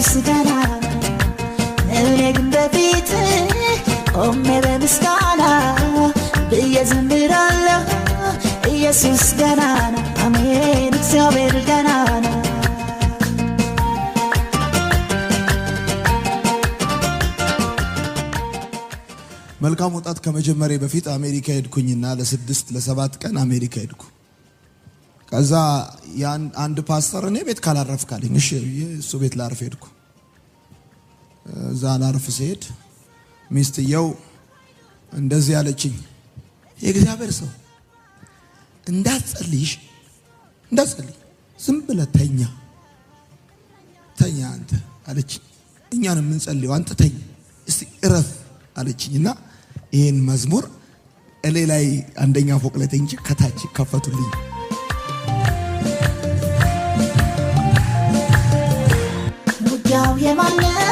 ኢየሱስ ገናና እኔ ግን በፊት ቆሜ በምስጋና ብዬ ዘምራለሁ ኢየሱስ ገናና አሜን እግዚአብሔር ገናና መልካም ወጣት ከመጀመሪያ በፊት አሜሪካ ሄድኩኝና ለ6 ለ7 ቀን አሜሪካ ሄድኩ ከዛ ያን አንድ ፓስተር እኔ ቤት ካላረፍ ካለኝ እሺ እሱ ቤት ላርፍ ሄድኩ እዛ ላርፍ ሲሄድ ሚስትየው እንደዚህ ያለችኝ የእግዚአብሔር ሰው እንዳትጸልይ ዝም ብለህ ተኛ አንተ አለች እኛን ምን ጸልየው አንተ ተኛ እስቲ እረፍ አለችኝና ይሄን መዝሙር እሌ ላይ አንደኛ ፎቅ ላይ ተንጭ ከታች ከፈቱልኝ